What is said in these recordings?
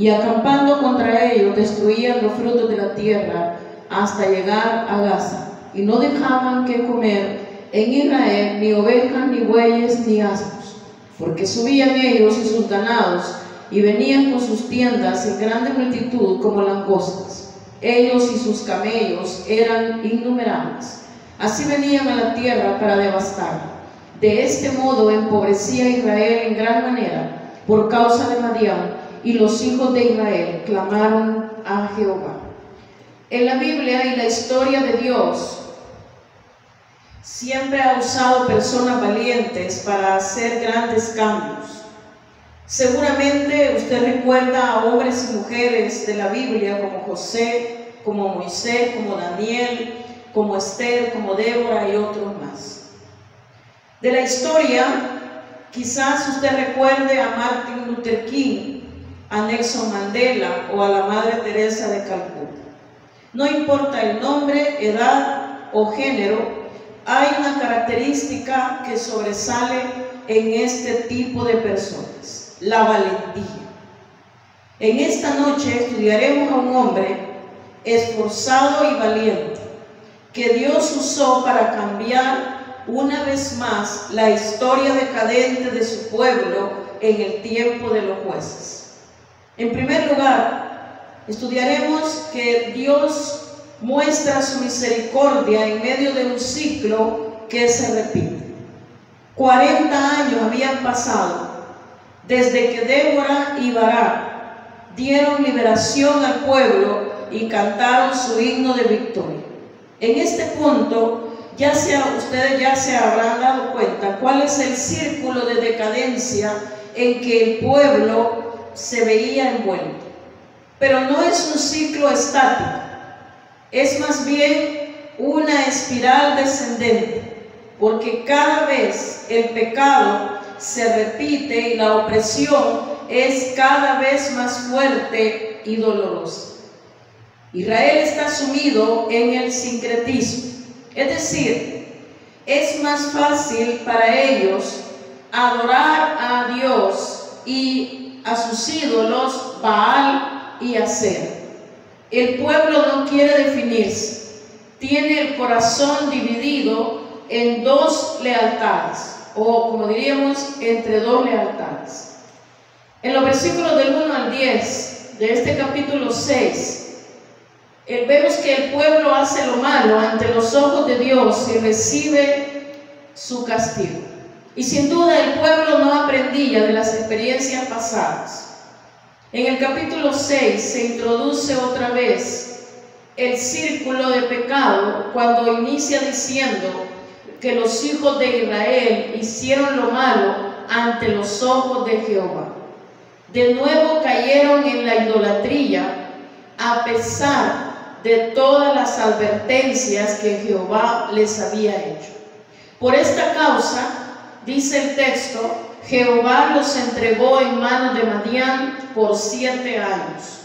y acampando contra ellos destruían los frutos de la tierra hasta llegar a Gaza, y no dejaban que comer en Israel ni ovejas, ni bueyes, ni asnos, porque subían ellos y sus ganados, y venían con sus tiendas en grande multitud como langostas. Ellos y sus camellos eran innumerables. Así venían a la tierra para devastarla. De este modo empobrecía Israel en gran manera por causa de Madián, y los hijos de Israel clamaron a Jehová. En la Biblia y la historia de Dios siempre ha usado personas valientes para hacer grandes cambios. Seguramente usted recuerda a hombres y mujeres de la Biblia como José, como Moisés, como Daniel, como Esther, como Débora y otros más. De la historia, quizás usted recuerde a Martin Luther King, a Nelson Mandela o a la Madre Teresa de Calcuta. No importa el nombre, edad o género, hay una característica que sobresale en este tipo de personas: la valentía. En esta noche estudiaremos a un hombre esforzado y valiente que Dios usó para cambiar una vez más la historia decadente de su pueblo en el tiempo de los jueces. En primer lugar, estudiaremos que Dios muestra su misericordia en medio de un ciclo que se repite. 40 años habían pasado desde que Débora y Barak dieron liberación al pueblo y cantaron su himno de victoria. En este punto, ustedes ya se habrán dado cuenta cuál es el círculo de decadencia en que el pueblo se veía envuelto. Pero no es un ciclo estático, es más bien una espiral descendente, porque cada vez el pecado se repite y la opresión es cada vez más fuerte y dolorosa. Israel está sumido en el sincretismo, es decir, es más fácil para ellos adorar a Dios y a sus ídolos Baal y Acera. El pueblo no quiere definirse, tiene el corazón dividido en dos lealtades, o como diríamos, entre dos lealtades. En los versículos del 1 al 10 de este capítulo 6, vemos que el pueblo hace lo malo ante los ojos de Dios y recibe su castigo. Y sin duda el pueblo no aprendía de las experiencias pasadas. En el capítulo 6 se introduce otra vez el círculo de pecado cuando inicia diciendo que los hijos de Israel hicieron lo malo ante los ojos de Jehová. De nuevo cayeron en la idolatría a pesar de todas las advertencias que Jehová les había hecho. Por esta causa, dice el texto, Jehová los entregó en manos de Madián por 7 años.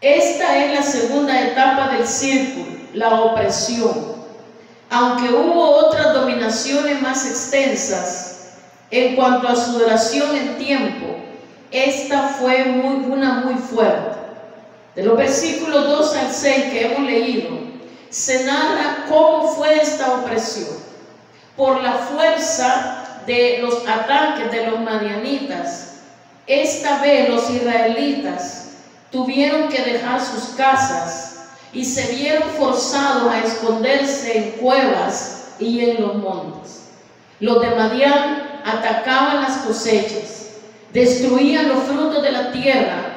Esta es la segunda etapa del círculo, la opresión. Aunque hubo otras dominaciones más extensas en cuanto a su duración en tiempo, esta fue una muy fuerte. De los versículos 2 al 6 que hemos leído, se narra cómo fue esta opresión. Por la fuerza de los ataques de los madianitas, esta vez los israelitas tuvieron que dejar sus casas y se vieron forzados a esconderse en cuevas y en los montes. Los de Madián atacaban las cosechas, destruían los frutos de la tierra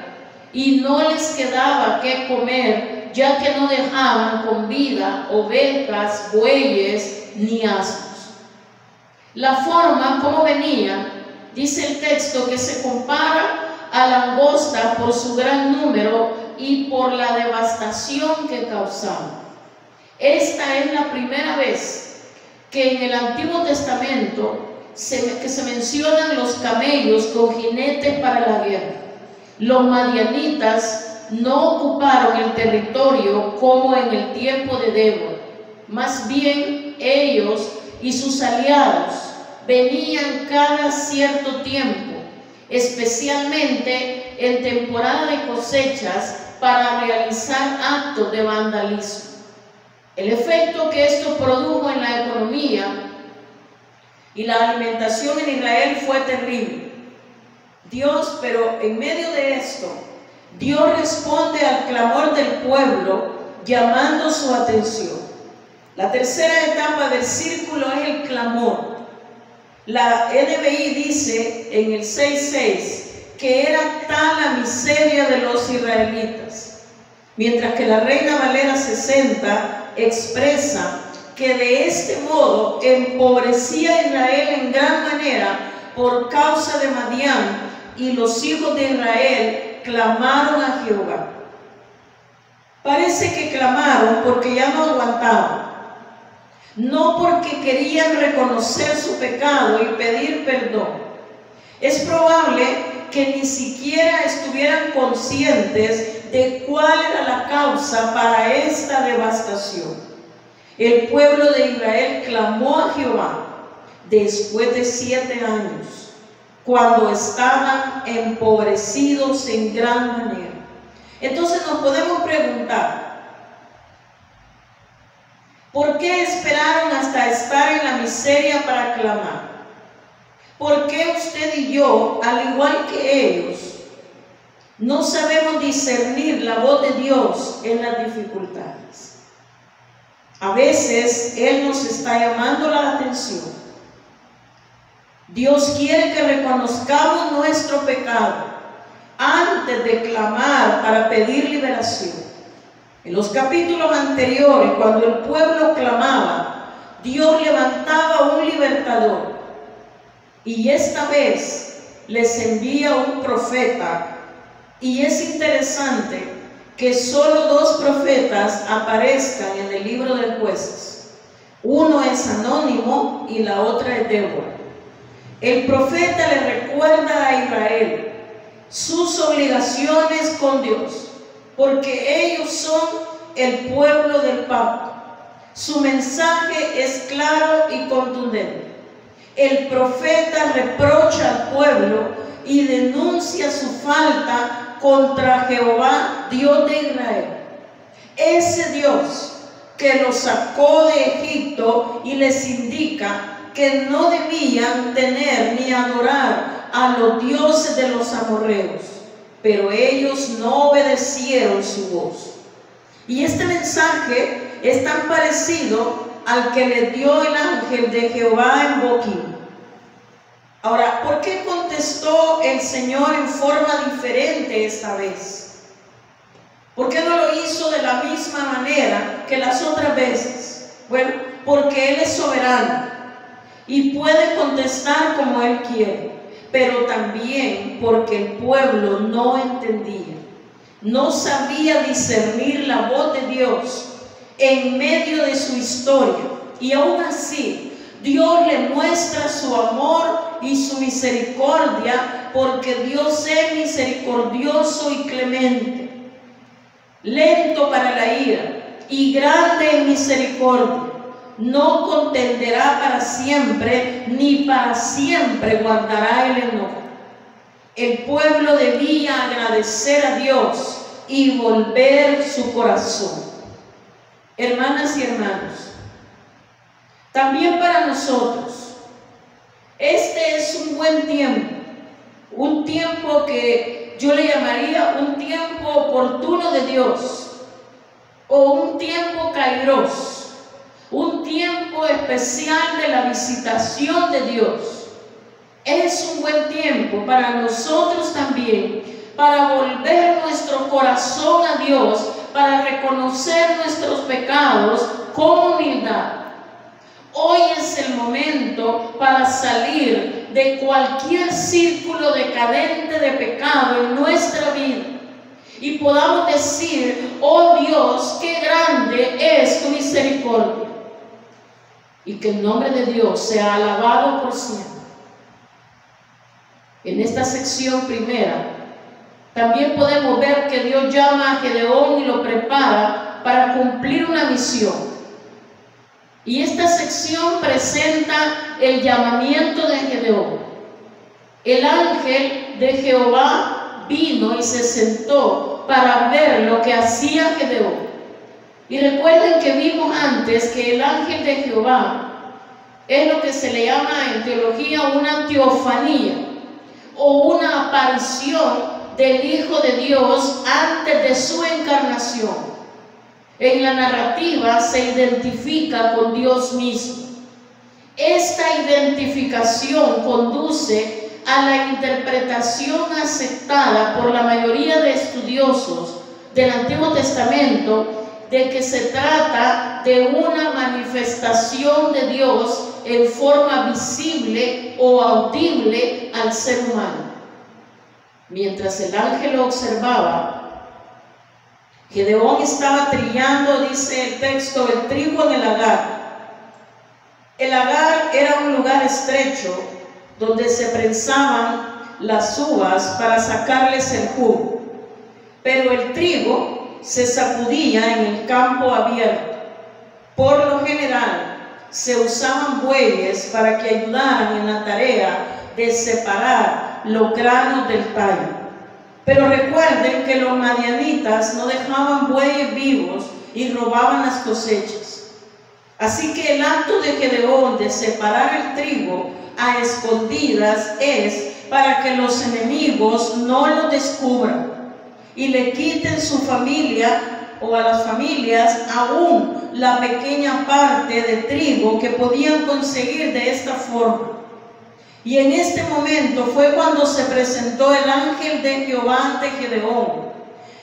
y no les quedaba qué comer, ya que no dejaban con vida ovejas, bueyes ni asnos. La forma como venían, dice el texto, que se compara a langosta por su gran número y por la devastación que causaban. Esta es la primera vez que en el Antiguo Testamento se mencionan los camellos con jinetes para la guerra. Los madianitas no ocuparon el territorio como en el tiempo de Débora. Más bien ellos y sus aliados venían cada cierto tiempo, especialmente en temporada de cosechas para realizar actos de vandalismo. El efecto que esto produjo en la economía y la alimentación en Israel fue terrible. Pero en medio de esto, Dios responde al clamor del pueblo llamando su atención. La tercera etapa del círculo es el clamor. La NBI dice en el 6:6 que era tal la miseria de los israelitas, mientras que la Reina Valera 60 expresa que de este modo empobrecía a Israel en gran manera por causa de Madián, y los hijos de Israel clamaron a Jehová. Parece que clamaron porque ya no aguantaban, no porque querían reconocer su pecado y pedir perdón. Es probable que ni siquiera estuvieran conscientes de cuál era la causa para esta devastación. El pueblo de Israel clamó a Jehová después de 7 años, cuando estaban empobrecidos en gran manera. Entonces nos podemos preguntar, ¿por qué esperaron hasta estar en la miseria para clamar? ¿Por qué usted y yo, al igual que ellos, no sabemos discernir la voz de Dios en las dificultades? A veces Él nos está llamando la atención. Dios quiere que reconozcamos nuestro pecado antes de clamar para pedir liberación. En los capítulos anteriores, cuando el pueblo clamaba, Dios levantaba un libertador, y esta vez les envía un profeta. Y es interesante que solo 2 profetas aparezcan en el libro de Jueces. Uno es anónimo y la otra es Débora. El profeta le recuerda a Israel sus obligaciones con Dios, porque ellos son el pueblo del pacto. Su mensaje es claro y contundente. El profeta reprocha al pueblo y denuncia su falta contra Jehová, Dios de Israel. Ese Dios que los sacó de Egipto y les indica que no debían tener ni adorar a los dioses de los amorreos, pero ellos no obedecieron su voz. Y este mensaje es tan parecido al que le dio el ángel de Jehová en Boquim. Ahora, ¿por qué contestó el Señor en forma diferente esta vez? ¿Por qué no lo hizo de la misma manera que las otras veces? Bueno, porque Él es soberano y puede contestar como Él quiere, pero también porque el pueblo no entendía, no sabía discernir la voz de Dios en medio de su historia. Y aún así, Dios le muestra su amor y su misericordia, porque Dios es misericordioso y clemente, lento para la ira y grande en misericordia. No contenderá para siempre, ni para siempre guardará el enojo. El pueblo debía agradecer a Dios y volver su corazón. Hermanas y hermanos, también para nosotros, este es un buen tiempo, un tiempo que yo le llamaría un tiempo oportuno de Dios, o un tiempo kairos, un tiempo especial de la visitación de Dios. Es un buen tiempo para nosotros también, para volver nuestro corazón a Dios, para reconocer nuestros pecados con humildad. Hoy es el momento para salir de cualquier círculo decadente de pecado en nuestra vida y podamos decir: oh Dios, qué grande es tu misericordia. Y que el nombre de Dios sea alabado por siempre. En esta sección primera, también podemos ver que Dios llama a Gedeón y lo prepara para cumplir una misión. Y esta sección presenta el llamamiento de Gedeón. El ángel de Jehová vino y se sentó para ver lo que hacía Gedeón. Y recuerden que vimos antes que el ángel de Jehová es lo que se le llama en teología una teofanía o una aparición del Hijo de Dios antes de su encarnación. En la narrativa se identifica con Dios mismo. Esta identificación conduce a la interpretación aceptada por la mayoría de estudiosos del Antiguo Testamento de que se trata de una manifestación de Dios en forma visible o audible al ser humano. Mientras el ángel lo observaba, Gedeón estaba trillando, dice el texto, el trigo en el lagar. El lagar era un lugar estrecho donde se prensaban las uvas para sacarles el jugo, pero el trigo se sacudía en el campo abierto. Por lo general, se usaban bueyes para que ayudaran en la tarea de separar los granos del tallo. Pero recuerden que los madianitas no dejaban bueyes vivos y robaban las cosechas. Así que el acto de Gedeón de separar el trigo a escondidas es para que los enemigos no lo descubran y le quiten su familia o a las familias aún la pequeña parte de trigo que podían conseguir de esta forma. Y en este momento fue cuando se presentó el ángel de Jehová ante Gedeón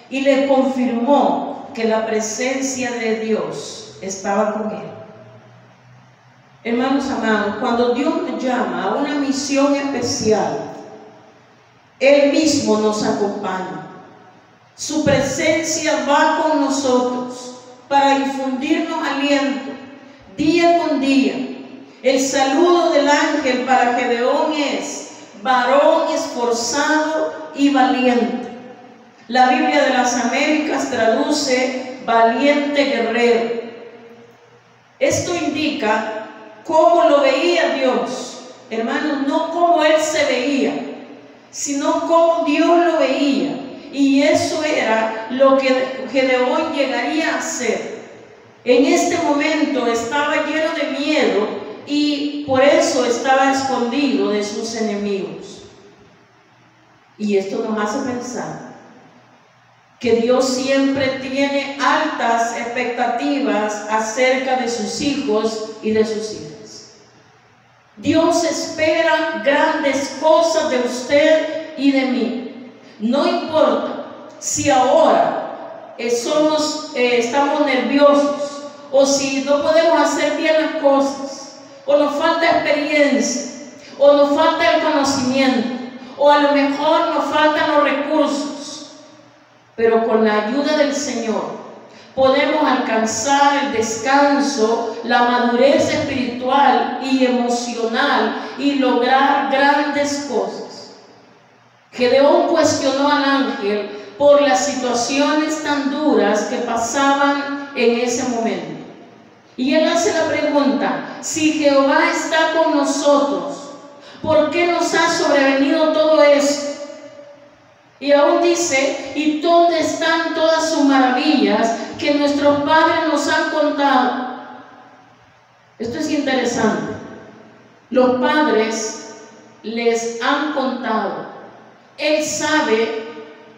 y le confirmó que la presencia de Dios estaba con él. Hermanos amados, cuando Dios nos llama a una misión especial, Él mismo nos acompaña. Su presencia va con nosotros para infundirnos aliento día con día. El saludo del ángel para Gedeón es: varón esforzado y valiente. La Biblia de las Américas traduce valiente guerrero. Esto indica cómo lo veía Dios, hermanos, no cómo él se veía, sino cómo Dios lo veía. Y eso era lo que Gedeón llegaría a ser. En este momento estaba lleno de miedo y por eso estaba escondido de sus enemigos. Y esto nos hace pensar que Dios siempre tiene altas expectativas acerca de sus hijos y de sus hijas. Dios espera grandes cosas de usted y de mí. No importa si ahora estamos nerviosos o si no podemos hacer bien las cosas, o nos falta experiencia, o nos falta el conocimiento, o a lo mejor nos faltan los recursos, pero con la ayuda del Señor podemos alcanzar el descanso, la madurez espiritual y emocional y lograr grandes cosas. Gedeón cuestionó al ángel por las situaciones tan duras que pasaban en ese momento. Y él hace la pregunta: si Jehová está con nosotros, ¿por qué nos ha sobrevenido todo esto? Y aún dice: ¿y dónde están todas sus maravillas que nuestros padres nos han contado? Esto es interesante. Los padres les han contado. Él sabe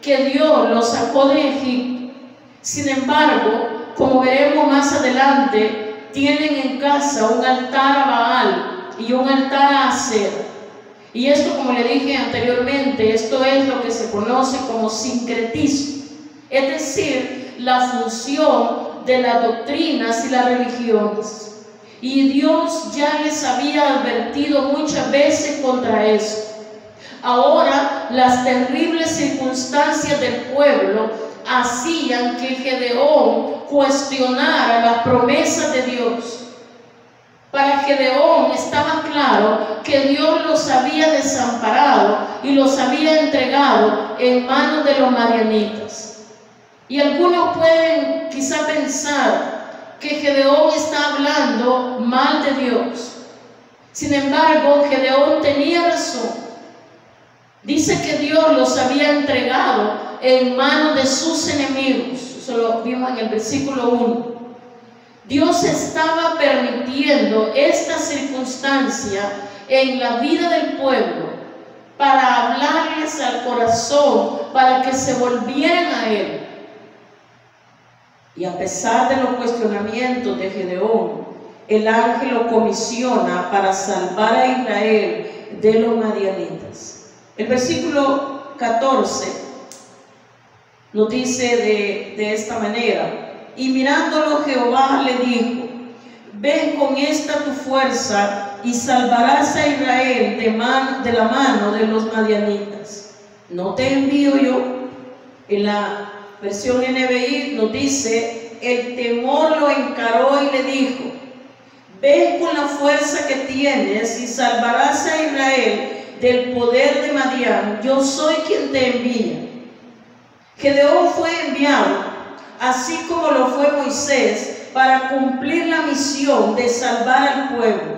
que Dios los sacó de Egipto. Sin embargo, como veremos más adelante, tienen en casa un altar a Baal y un altar a Acera. Y esto, como le dije anteriormente, esto es lo que se conoce como sincretismo, es decir, la función de las doctrinas y las religiones. Y Dios ya les había advertido muchas veces contra eso. Ahora, las terribles circunstancias del pueblo hacían que Gedeón cuestionara las promesas de Dios. Para Gedeón estaba claro que Dios los había desamparado y los había entregado en manos de los madianitas. Y algunos pueden quizá pensar que Gedeón está hablando mal de Dios. Sin embargo, Gedeón tenía razón. Dice que Dios los había entregado en manos de sus enemigos. Eso lo vimos en el versículo 1. Dios estaba permitiendo esta circunstancia en la vida del pueblo para hablarles al corazón, para que se volvieran a Él. Y a pesar de los cuestionamientos de Gedeón, el ángel lo comisiona para salvar a Israel de los madianitas. El versículo 14 nos dice de esta manera: y mirándolo Jehová le dijo: ven con esta tu fuerza y salvarás a Israel de la mano de los madianitas. ¿No te envío yo? En la versión NBI nos dice: el temor lo encaró y le dijo: ven con la fuerza que tienes y salvarás a Israel del poder de Madián. Yo soy quien te envía. Gedeón fue enviado, así como lo fue Moisés, para cumplir la misión de salvar al pueblo.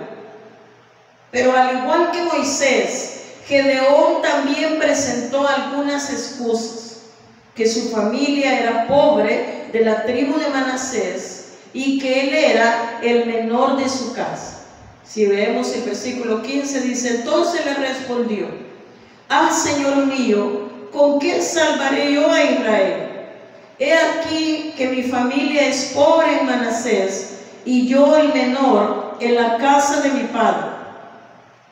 Pero al igual que Moisés, Gedeón también presentó algunas excusas: que su familia era pobre, de la tribu de Manasés, y que él era el menor de su casa. Si vemos el versículo 15, dice: entonces le respondió: ah, Señor mío, ¿con qué salvaré yo a Israel? He aquí que mi familia es pobre en Manasés, y yo el menor en la casa de mi padre.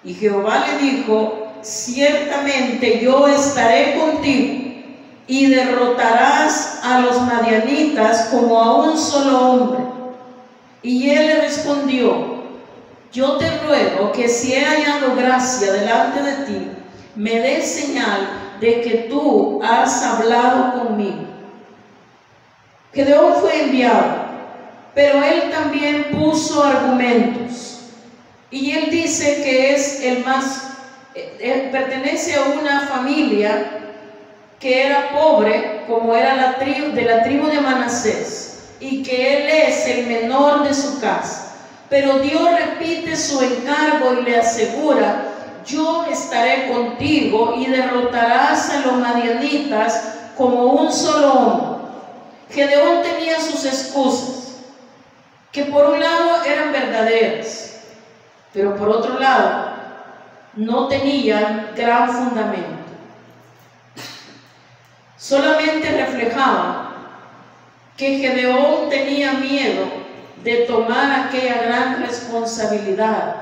Y Jehová le dijo: ciertamente yo estaré contigo, y derrotarás a los madianitas como a un solo hombre. Y él le respondió: yo te ruego que si he hallado gracia delante de ti, me des señal de que tú has hablado conmigo. Gedeón fue enviado, pero él también puso argumentos. Y él dice que es pertenece a una familia que era pobre, como era de la tribu de Manasés, y que él es el menor de su casa. Pero Dios repite su encargo y le asegura: yo estaré contigo y derrotarás a los madianitas como un solo hombre. Gedeón tenía sus excusas, que por un lado eran verdaderas, pero por otro lado no tenían gran fundamento. Solamente reflejaban que Gedeón tenía miedo de tomar aquella gran responsabilidad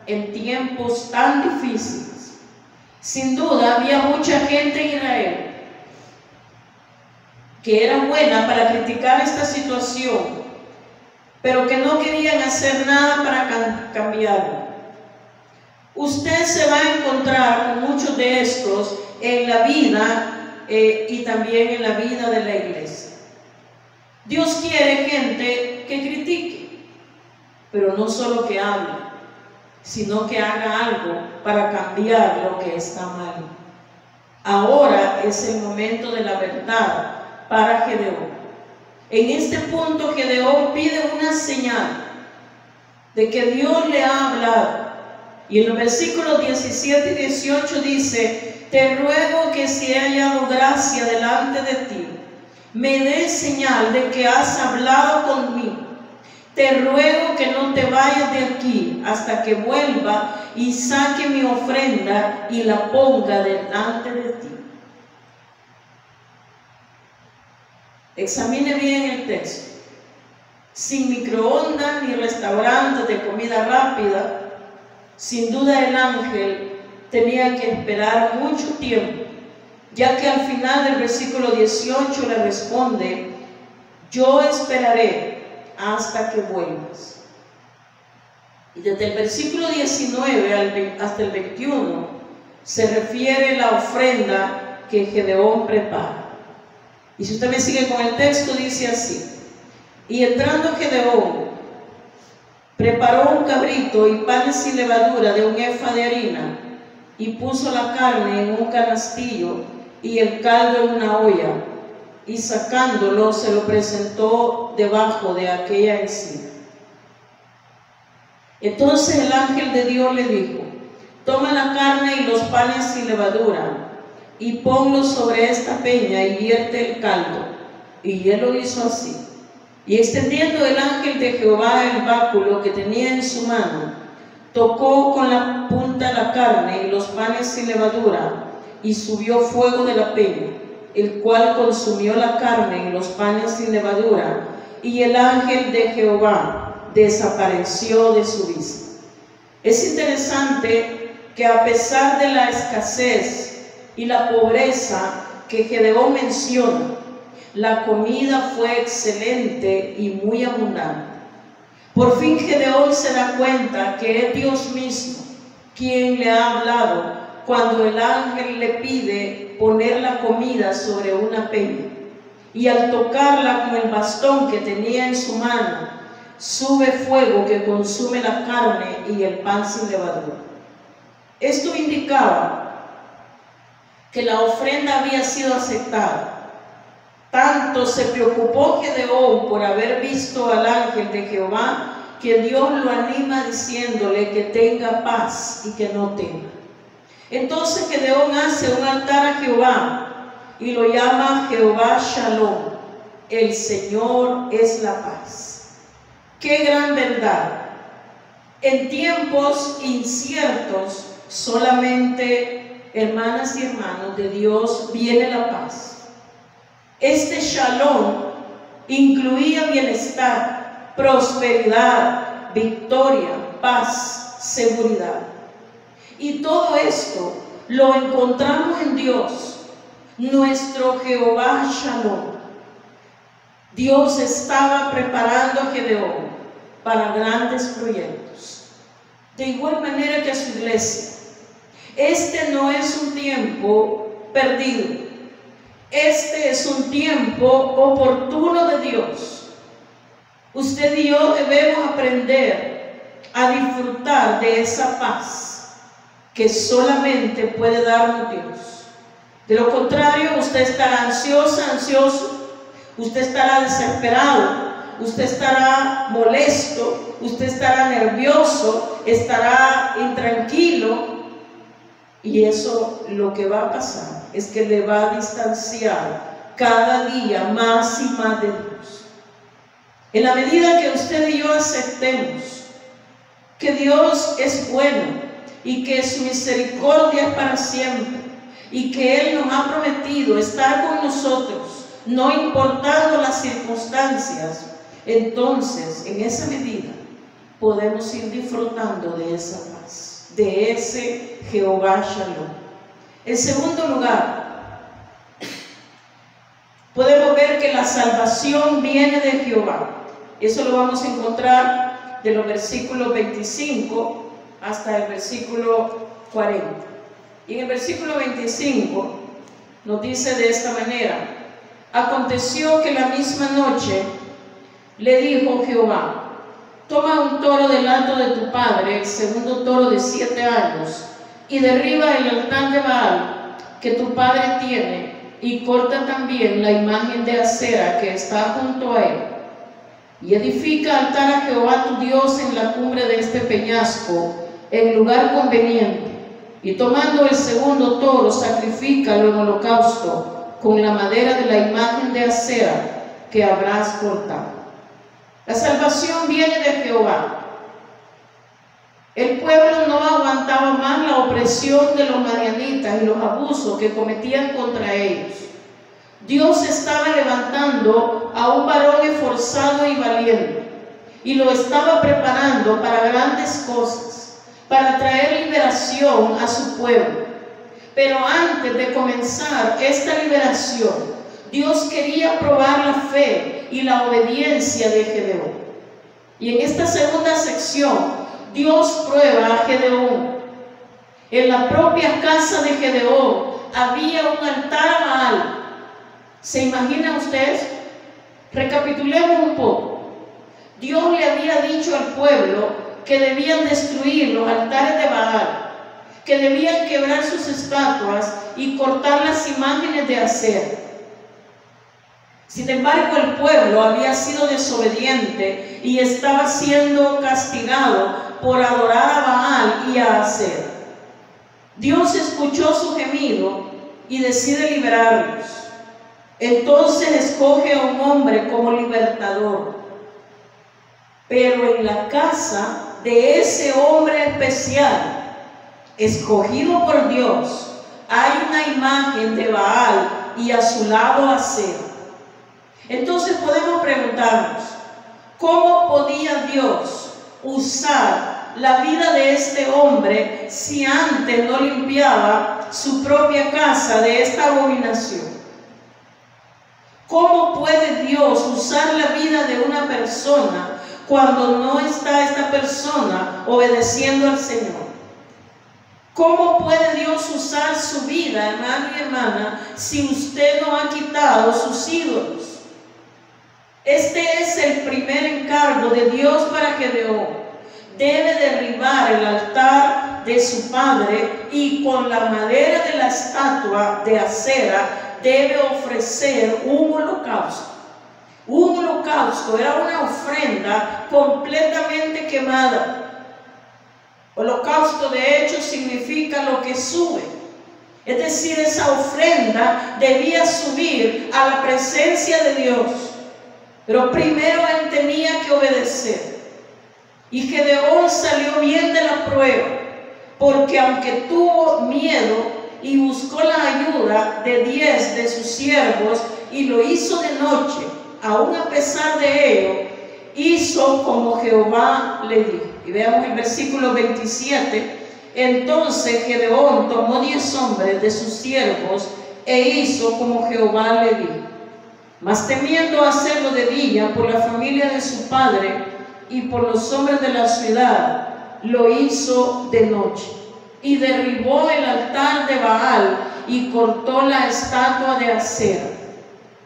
en tiempos tan difíciles. Sin duda había mucha gente en Israel que era buena para criticar esta situación, pero que no querían hacer nada para cambiarlo. Usted se va a encontrar con muchos de estos en la vida y también en la vida de la iglesia. Dios quiere gente que critique, pero no solo que hable, sino que haga algo para cambiar lo que está mal. Ahora es el momento de la verdad para Gedeón. En este punto Gedeón pide una señal de que Dios le ha hablado. Y en los versículos 17 y 18 dice: te ruego que si he hallado gracia delante de ti, me des señal de que has hablado conmigo. Te ruego que no te vayas de aquí hasta que vuelva y saque mi ofrenda y la ponga delante de ti. Examine bien el texto. Sin microondas ni restaurantes de comida rápida, sin duda el ángel tenía que esperar mucho tiempo, ya que al final del versículo 18 le responde: yo esperaré hasta que vuelvas. Y desde el versículo 19 hasta el 21 se refiere la ofrenda que Gedeón prepara. Y si usted me sigue con el texto, dice así: y entrando Gedeón, preparó un cabrito y panes sin levadura de un efa de harina, y puso la carne en un canastillo y el caldo en una olla, y sacándolo se lo presentó debajo de aquella encina. Entonces el ángel de Dios le dijo: toma la carne y los panes sin levadura, y ponlo sobre esta peña y vierte el caldo. Y él lo hizo así. Y extendiendo el ángel de Jehová el báculo que tenía en su mano, tocó con la punta la carne y los panes sin levadura, y subió fuego de la peña, el cual consumió la carne y los panes sin levadura, y el ángel de Jehová desapareció de su vista. Es interesante que a pesar de la escasez y la pobreza que Gedeón menciona, la comida fue excelente y muy abundante. Por fin Gedeón se da cuenta que es Dios mismo quien le ha hablado cuando el ángel le pide poner la comida sobre una peña. Y al tocarla con el bastón que tenía en su mano, sube fuego que consume la carne y el pan sin levadura. Esto indicaba que la ofrenda había sido aceptada. Tanto se preocupó Gedeón por haber visto al ángel de Jehová, que Dios lo anima diciéndole que tenga paz y que no tema. Entonces Gedeón hace un altar a Jehová y lo llama Jehová Shalom, el Señor es la paz. ¡Qué gran verdad! En tiempos inciertos, solamente, hermanas y hermanos, de Dios viene la paz. Este Shalom incluía bienestar, prosperidad, victoria, paz, seguridad. Y todo esto lo encontramos en Dios, nuestro Jehová Shalom. Dios estaba preparando a Gedeón para grandes proyectos. De igual manera que a su iglesia. Este no es un tiempo perdido. Este es un tiempo oportuno de Dios. Usted y yo debemos aprender a disfrutar de esa paz que solamente puede darnos Dios. De lo contrario, usted estará ansiosa, ansioso, usted estará desesperado, usted estará molesto, usted estará nervioso, estará intranquilo. Y eso lo que va a pasar es que le va a distanciar cada día más y más de Dios. En la medida que usted y yo aceptemos que Dios es bueno y que su misericordia es para siempre y que Él nos ha prometido estar con nosotros, no importando las circunstancias, entonces en esa medida podemos ir disfrutando de esa paz, de ese Jehová Shalom. En segundo lugar, podemos ver que la salvación viene de Jehová. Eso lo vamos a encontrar de los versículos 25 hasta el versículo 40. Y en el versículo 25 nos dice de esta manera: aconteció que la misma noche le dijo Jehová: toma un toro del hato de tu padre, el segundo toro de 7 años, y derriba el altar de Baal que tu padre tiene, y corta también la imagen de acera que está junto a él, y edifica altar a Jehová tu Dios en la cumbre de este peñasco, en lugar conveniente, y tomando el segundo toro, sacrifícalo en holocausto con la madera de la imagen de acera que habrás cortado. La salvación viene de Jehová. El pueblo no aguantaba más la opresión de los madianitas y los abusos que cometían contra ellos. Dios estaba levantando a un varón esforzado y valiente, y lo estaba preparando para grandes cosas, para traer liberación a su pueblo. Pero antes de comenzar esta liberación, Dios quería probar la fe y la obediencia de Gedeón. Y en esta segunda sección, Dios prueba a Gedeón. En la propia casa de Gedeón había un altar a Baal. ¿Se imagina usted? Recapitulemos un poco. Dios le había dicho al pueblo que debían destruir los altares de Baal, que debían quebrar sus estatuas y cortar las imágenes de acera. Sin embargo, el pueblo había sido desobediente y estaba siendo castigado por adorar a Baal y a Acera. Dios escuchó su gemido y decide liberarlos. Entonces escoge a un hombre como libertador. Pero en la casa de ese hombre especial, escogido por Dios, hay una imagen de Baal y a su lado Acera. Entonces podemos preguntarnos, ¿cómo podía Dios usar la vida de este hombre si antes no limpiaba su propia casa de esta abominación? ¿Cómo puede Dios usar la vida de una persona cuando no está esta persona obedeciendo al Señor? ¿Cómo puede Dios usar su vida, hermano y hermana, si usted no ha quitado sus ídolos? Este es el primer encargo de Dios para Gedeón. Debe derribar el altar de su padre y con la madera de la estatua de Acera debe ofrecer un holocausto. Un holocausto era una ofrenda completamente quemada. Holocausto de hecho significa lo que sube. Es decir, esa ofrenda debía subir a la presencia de Dios. Pero primero él tenía que obedecer. Y Gedeón salió bien de la prueba, porque aunque tuvo miedo y buscó la ayuda de 10 de sus siervos y lo hizo de noche, aún a pesar de ello, hizo como Jehová le dijo. Y veamos el versículo 27. Entonces Gedeón tomó 10 hombres de sus siervos e hizo como Jehová le dijo. Mas temiendo hacerlo de día por la familia de su padre y por los hombres de la ciudad, lo hizo de noche. Y derribó el altar de Baal y cortó la estatua de Acera.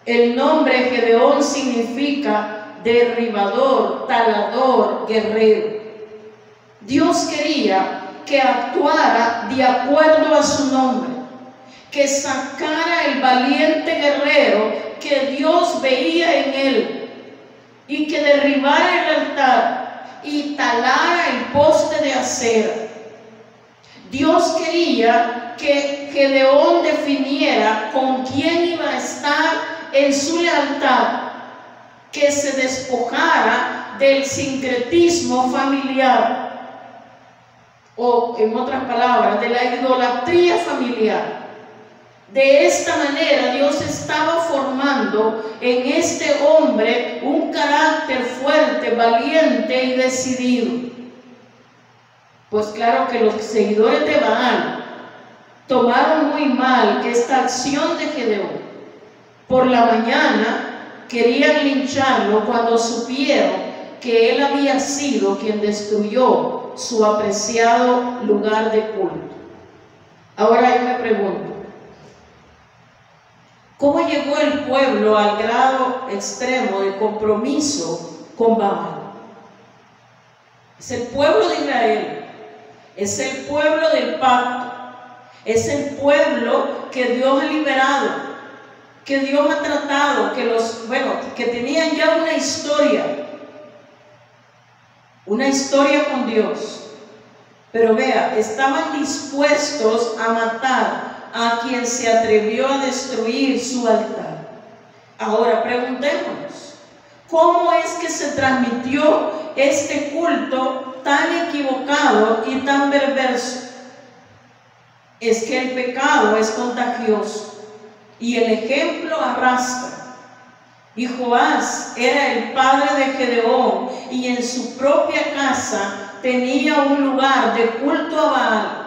El nombre Gedeón significa derribador, talador, guerrero. Dios quería que actuara de acuerdo a su nombre, que sacara el valiente guerrero que Dios veía en él y que derribara el altar y talara el poste de acera. Dios quería que Gedeón definiera con quién iba a estar en su lealtad, que se despojara del sincretismo familiar, o en otras palabras, de la idolatría familiar. De esta manera Dios estaba formando en este hombre un carácter fuerte, valiente y decidido. Pues claro que los seguidores de Baal tomaron muy mal esta acción de Gedeón. Por la mañana querían lincharlo cuando supieron que él había sido quien destruyó su apreciado lugar de culto. Ahora yo me pregunto, ¿cómo llegó el pueblo al grado extremo de compromiso con Baal? Es el pueblo de Israel, es el pueblo del pacto, es el pueblo que Dios ha liberado, que Dios ha tratado, que tenían ya una historia con Dios. Pero vea, estaban dispuestos a matar a quien se atrevió a destruir su altar. Ahora preguntémonos, ¿cómo es que se transmitió este culto tan equivocado y tan perverso? Es que el pecado es contagioso y el ejemplo arrastra. Y Joás era el padre de Gedeón y en su propia casa tenía un lugar de culto a Baal.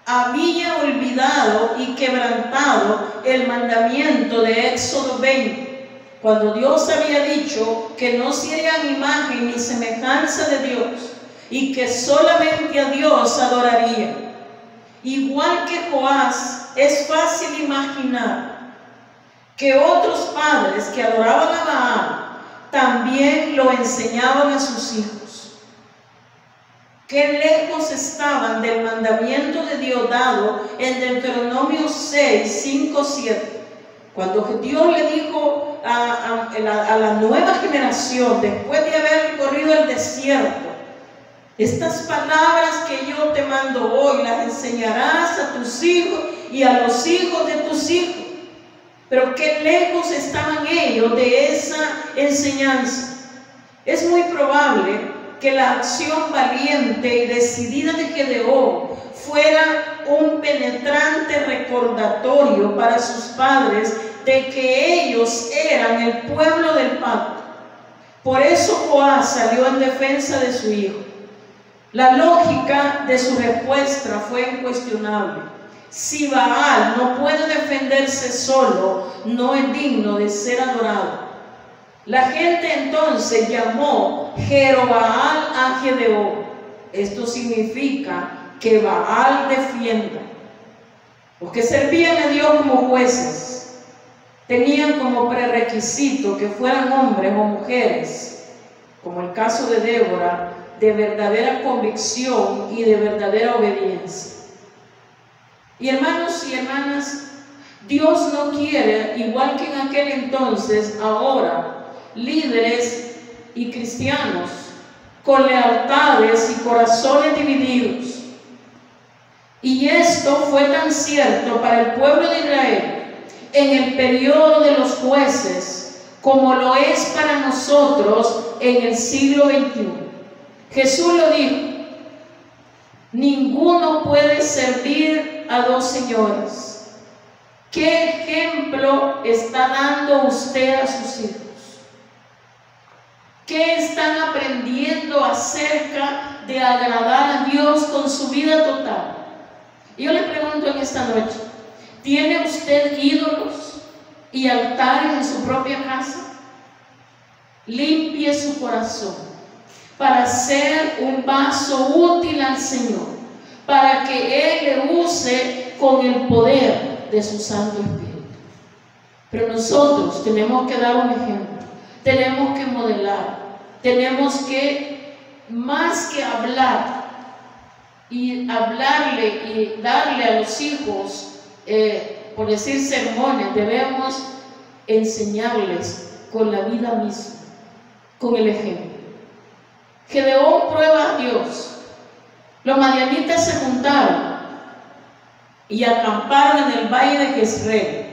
Había olvidado y quebrantado el mandamiento de Éxodo 20, cuando Dios había dicho que no se harían imagen ni semejanza de Dios y que solamente a Dios adoraría. Igual que Joás, es fácil imaginar que otros padres que adoraban a Baal también lo enseñaban a sus hijos. Qué lejos estaban del mandamiento de Dios dado en Deuteronomio 6, 5, 7. Cuando Dios le dijo a la nueva generación, después de haber recorrido el desierto, estas palabras que yo te mando hoy las enseñarás a tus hijos y a los hijos de tus hijos. Pero qué lejos estaban ellos de esa enseñanza. Es muy probable que la acción valiente y decidida de Gedeón fuera un penetrante recordatorio para sus padres de que ellos eran el pueblo del pacto. Por eso Joás salió en defensa de su hijo. La lógica de su respuesta fue incuestionable. Si Baal no puede defenderse solo, no es digno de ser adorado. La gente entonces llamó Jerobaal a Gedeón. Esto significa que Baal defienda. Los que servían a Dios como jueces tenían como prerequisito que fueran hombres o mujeres, como el caso de Débora, de verdadera convicción y de verdadera obediencia. Y hermanos y hermanas, Dios no quiere, igual que en aquel entonces, ahora, líderes y cristianos con lealtades y corazones divididos. Y esto fue tan cierto para el pueblo de Israel en el periodo de los jueces como lo es para nosotros en el siglo XXI. Jesús lo dijo: ninguno puede servir a dos señores. ¿Qué ejemplo está dando usted a sus hijos? ¿Qué están aprendiendo acerca de agradar a Dios con su vida total? Y yo le pregunto en esta noche, ¿tiene usted ídolos y altares en su propia casa? Limpie su corazón para ser un vaso útil al Señor, para que Él le use con el poder de su Santo Espíritu. Pero nosotros tenemos que dar un ejemplo, tenemos que modelar, tenemos que, más que hablar y hablarle y darle a los hijos, por decir sermones, debemos enseñarles con la vida misma, con el ejemplo. Gedeón prueba a Dios. Los madianitas se juntaron y acamparon en el valle de Jezreel.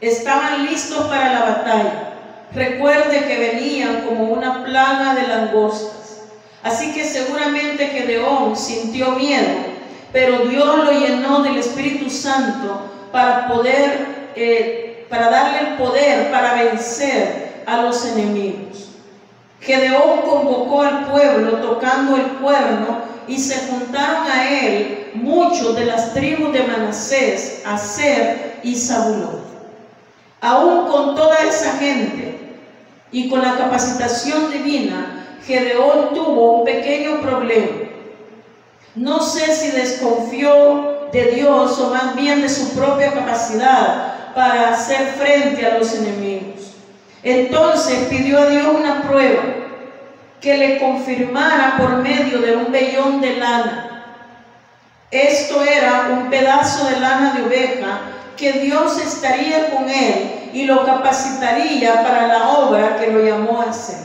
Estaban listos para la batalla. Recuerde que venían como una plaga de langostas. Así que seguramente Gedeón sintió miedo, pero Dios lo llenó del Espíritu Santo para darle el poder para vencer a los enemigos. Gedeón convocó al pueblo tocando el cuerno y se juntaron a él muchos de las tribus de Manasés, Aser y Zabulón. Aún con toda esa gente y con la capacitación divina, Gedeón tuvo un pequeño problema. No sé si desconfió de Dios o más bien de su propia capacidad para hacer frente a los enemigos. Entonces pidió a Dios una prueba, que le confirmara por medio de un vellón de lana. Esto era un pedazo de lana de oveja que Dios estaría con él y lo capacitaría para la obra que lo llamó a hacer.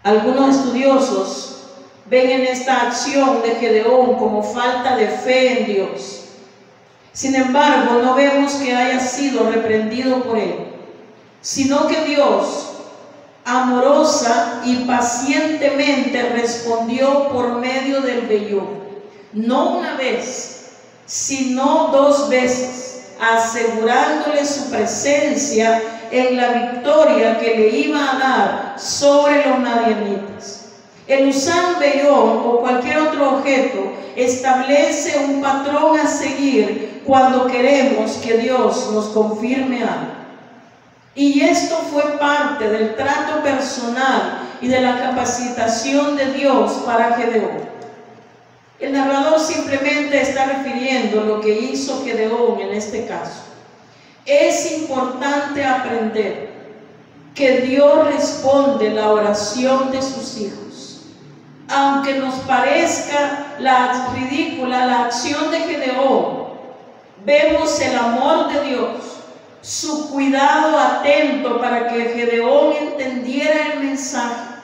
Algunos estudiosos ven en esta acción de Gedeón como falta de fe en Dios. Sin embargo, no vemos que haya sido reprendido por él, sino que Dios amorosa y pacientemente respondió por medio del vellón, no una vez, sino 2 veces, asegurándole su presencia en la victoria que le iba a dar sobre los madianitas. El usar un vellón o cualquier otro objeto establece un patrón a seguir cuando queremos que Dios nos confirme algo. Y esto fue parte del trato personal y de la capacitación de Dios para Gedeón. El narrador simplemente está refiriendo lo que hizo Gedeón en este caso. Es importante aprender que Dios responde la oración de sus hijos. Aunque nos parezca ridícula la acción de Gedeón, vemos el amor de Dios, su cuidado atento para que Gedeón entendiera el mensaje.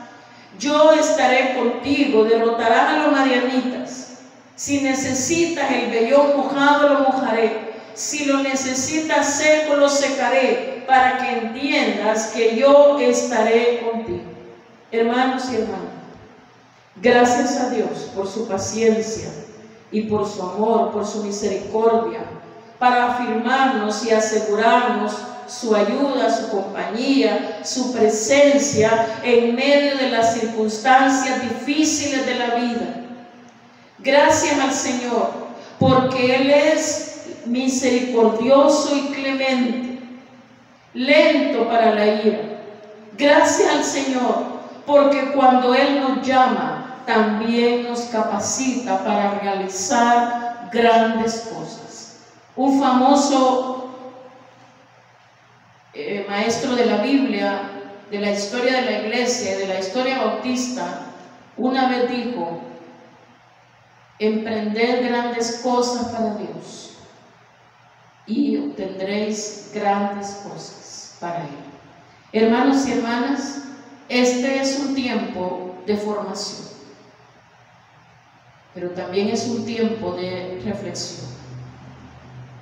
Yo estaré contigo, derrotarás a los madianitas. Si necesitas el vellón mojado, lo mojaré. Si lo necesitas seco, lo secaré, para que entiendas que yo estaré contigo. Hermanos y hermanas, gracias a Dios por su paciencia y por su amor, por su misericordia, para afirmarnos y asegurarnos su ayuda, su compañía, su presencia en medio de las circunstancias difíciles de la vida. Gracias al Señor, porque Él es misericordioso y clemente, lento para la ira. Gracias al Señor, porque cuando Él nos llama, también nos capacita para realizar grandes cosas. Un famoso maestro de la Biblia, de la historia de la iglesia, de la historia bautista, una vez dijo: emprended grandes cosas para Dios y obtendréis grandes cosas para Él. Hermanos y hermanas, este es un tiempo de formación, pero también es un tiempo de reflexión,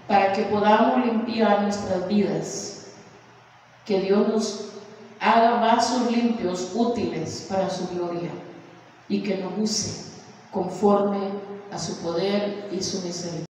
para que podamos limpiar nuestras vidas, que Dios nos haga vasos limpios, útiles para su gloria, y que nos use conforme a su poder y su misericordia.